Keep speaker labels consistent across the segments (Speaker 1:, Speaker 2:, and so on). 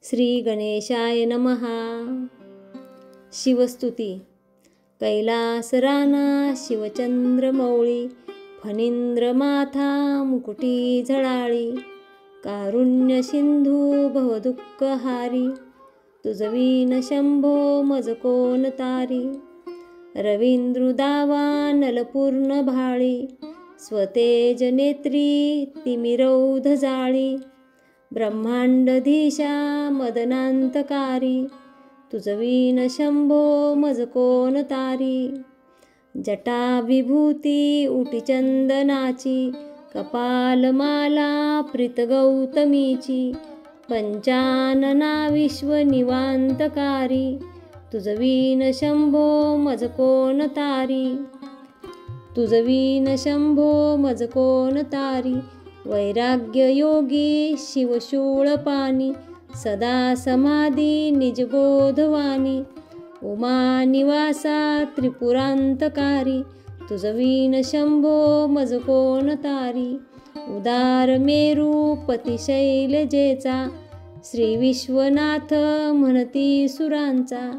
Speaker 1: श्री गणेशाय नमः. शिवस्तुती. कैलासराना शिवचंद्रमौळी, फणींद्र माथा मुकुटी झळाळी, कारुण्य सिंधू भवदुःखहारी, तुझवीन शंभो मज कोण तारी. रवींद्रुदावा नलपूर्ण भाळी, स्वतेज नेत्री तिमिरौध जाळी, ब्रह्मांडधीशा मदनांतकारी, तुझवीन शंभो मज कोण तारी. जटा विभूती उटी चंदनाची, कपालमाला प्रीत गौतमीची, पंचानना विश्व निवांतकारी, तुझवीन शंभो मज कोण तारी. तुझवीन शंभो मज कोण तारी. वैराग्य योगी शिवशूळपाणी, सदा समाधी निजबोधवाणी, उमा निवासा त्रिपुरांतकारी, तुझवीन शंभो मज कोण तारी. उदार मेरू पतिशैलजेचा, श्री विश्वनाथ म्हणती सुरांचा,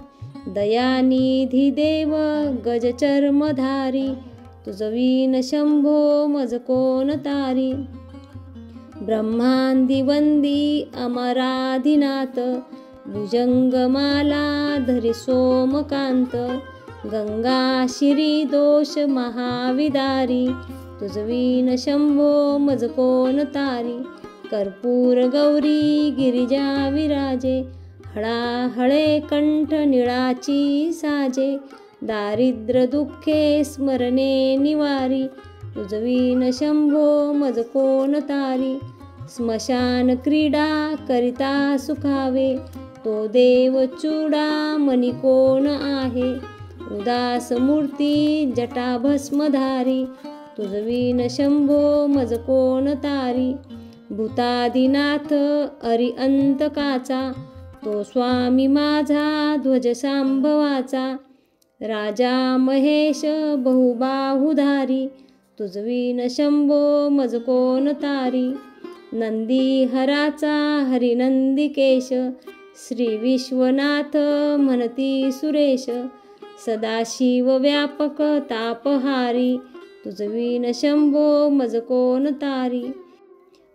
Speaker 1: दयानिधी देव गजचर्मधारी, तुझवीन शंभो मज कोण तारी. ब्रह्मांदिवंदी अमराधिनाथ, भुजंगमाला धरी सोमकांत, गंगा शिरी दोष महाविदारी, तुझवीन शंभो मज कोण तारी. कर्पूर गौरी गिरिजा विराजे, हळाहळे कंठ निळाची साजे, दारिद्र्य दुःखे स्मरणे निवारी, तुझवीन शंभो मज कोण तारी. स्मशान क्रीडा करिता सुखावे, तो देव चूडामणी कोण आहे. उदास मूर्ती जटा भस्मधारी, तुझवीन शंभो मज कोण तारी. भूतादिनाथ अरिअंतकाचा, तो स्वामी माझा ध्वज सांभवाचा, राजा महेश बहुबाहुधारी, तुझवीन शंभो मज कोण तारी. नंदी हराचा हरिनंदिकेश, श्री विश्वनाथ म्हणती सुरेश, सदाशिव व्यापक तापहारी, तुझवीन शंभो मज कोण तारी.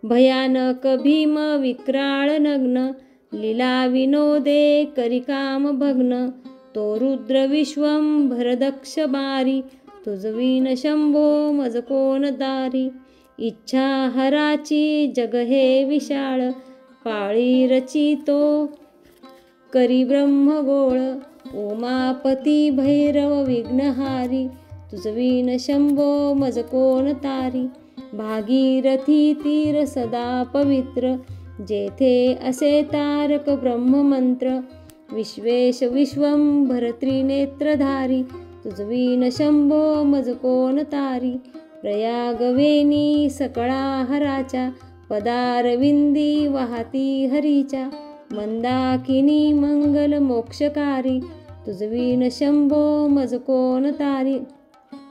Speaker 1: भयानक भीम विक्राळ नग्न, लीला विनोदे करी काम भग्न, तो रुद्र विश्वंभर दक्ष बारी, तुझवीन शंभो मज कोण तारी. इच्छा हराची जग हे विशाळ, पाळी रचितो करी ब्रह्मगोळ, उमापती भैरव विघ्नहारी, तुझवीन शंभो मज कोण तारी. भागीरथी तीर सदा पवित्र, जेथे असे तारक ब्रह्ममंत्र, विश्वेश विश्वंभर त्रिनेत्रधारी, तुझवीन शंभो मज कोण तारी. प्रयागवेनी सकळा हराच्या, पदारविंदी वाहती हरीच्या, मंदाकिनी मंगल मोक्षकारी, तुझवीन शंभो मज कोण तारी.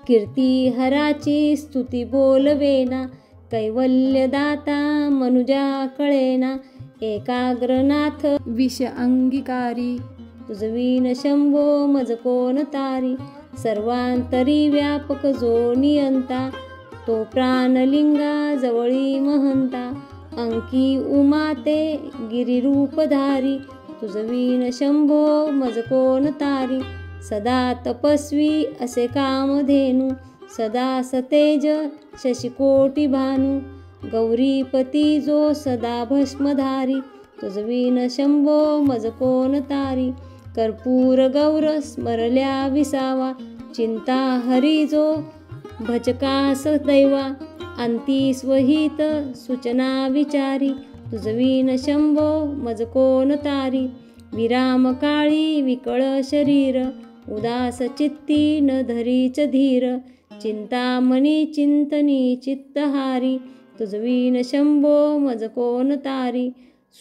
Speaker 1: कीर्ती हराची स्तुती बोलवेना, कैवल्यदाता मनुजा कळेना, एकाग्रनाथ विष अंगीकारी, तुझवीन शंभो मज कोण तारी. सर्वांतरी व्यापक जो नियंता, तो प्राणलिंगा जवळी महंता, अंकी उमाते गिरिरूपधारी, तुझवीन शंभो मज कोण तारी. सदा तपस्वी असे कामधेनू, सदा सतेज शशिकोटी भानू, गौरीपती जो सदा भस्मधारी, तुझवीन शंभो मज कोण तारी. कर्पूर गौर स्मरल्या विसावा, चिंता हरी जो भजकास दैवा, अंती स्वहित सूचना विचारी, तुझवीन शंभो मज कोण तारी. विराम काळी विकळ शरीर, उदास चित्ती न धरीच धीर, चिंतामणी चिंतनी चित्तहारी, तुझवीन शंभो मज कोण तारी.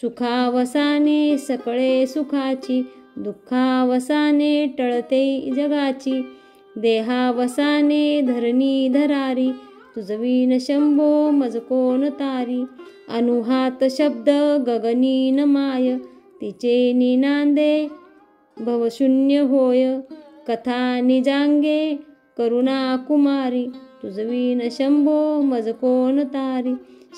Speaker 1: सुखावसाने सकळे सुखाची, दुःखावसाने टळते जगाची, देहावसाने धरणी धरारी, तुझवीन शंभो मज कोण तारी. अनुहात शब्द गगनीन माय, तिचे निनांदे भवशून्य होय. कथा निजांगे करुणा कुमारी, तुझविन शंभो मज कोण तारी.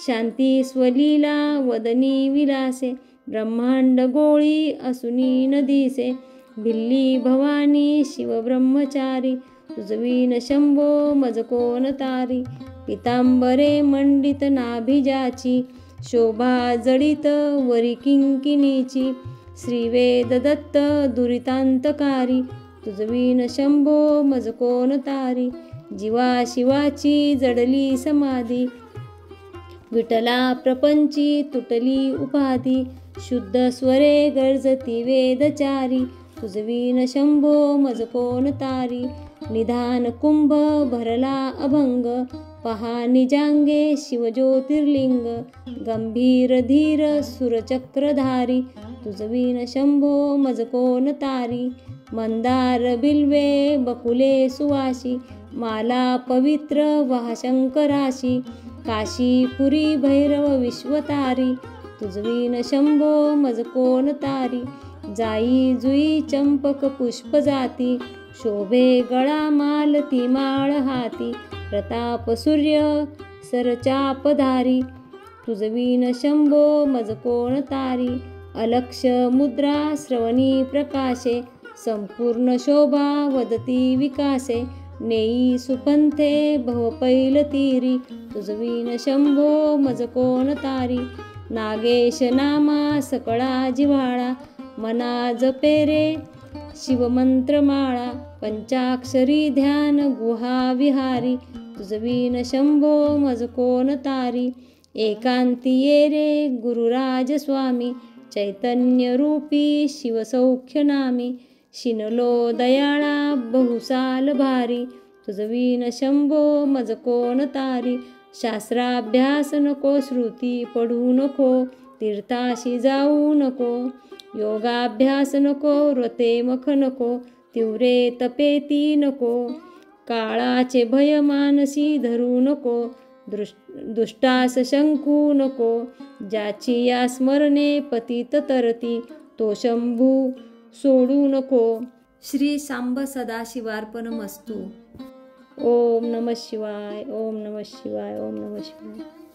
Speaker 1: शांती स्वलीला वदनी विलासे, ब्रह्मांड गोळी असुनी न दिसे. भिल्ली भवानी शिव ब्रह्मचारी, तुझविन शंभो मज कोण तारी. पितांबरे मंडित नाभिजाची, शोभा जडित वरी किंकिणीची. श्रीवेद दत्त दुरितांतकारी, तुझविन शंभो मज कोण तारी. जीवा शिवाची जडली समाधी, विठला प्रपंची तुटली उपाधी. शुद्ध स्वरे गर्जती वेदचारी, तुझविन शंभो मज कोण तारी. निधान कुंभ भरला अभंग, पहा निजांगे शिवज्योतिर्लिंग. गंभीर धीर सुरचक्रधारी, तुझविन शंभो मज कोण तारी. मंदार बिल्वे बकुले सुवासी, माला पवित्र वाह शंकराशी. काशीपुरी भैरव विश्वतारी, तुझविन शंभो मज कोण तारी. जाई जुई चंपक पुष्प जाती, शोभे गळा मालती माळ हाती. प्रताप सूर्य सरचापधारी, तुझविन शंभो मज कोण तारी. अलक्ष मुद्रा श्रवणी प्रकाशे, संपूर्ण शोभा वदती विकासे. नेई सुपंथे भवपैल तीरी, तुझविन शंभो मज कोण तारी. नागेश नामा सकळा जिव्हाळा, मना जपे रे शिवमंत्रमाळा. पंचाक्षरी ध्यान गुहा विहारी, तुझविन शंभो मज कोण तारी. एकांती ये रे गुरुराज स्वामी, चैतन्य रूपी शिवसौख्य नामी. शिनलो दयाळा बहुसाल भारी, तुझविन शंभो मज कोण तारी. शास्त्राभ्यास नको श्रुती पढू नको, तीर्थाशी जाऊ नको. योगाभ्यास नको व्रते मख नको, तीव्रे तपेती नको. काळाचे भय मानसी धरू नको, दुष्टास शंकू नको. ज्याची या स्मरणे पतित तरती, तो शंभू सोडू नको. श्री सांब सदाशिवार्पणमस्तु. ओम नमः शिवाय, ओम नमः शिवाय, ओम नमः शिवाय.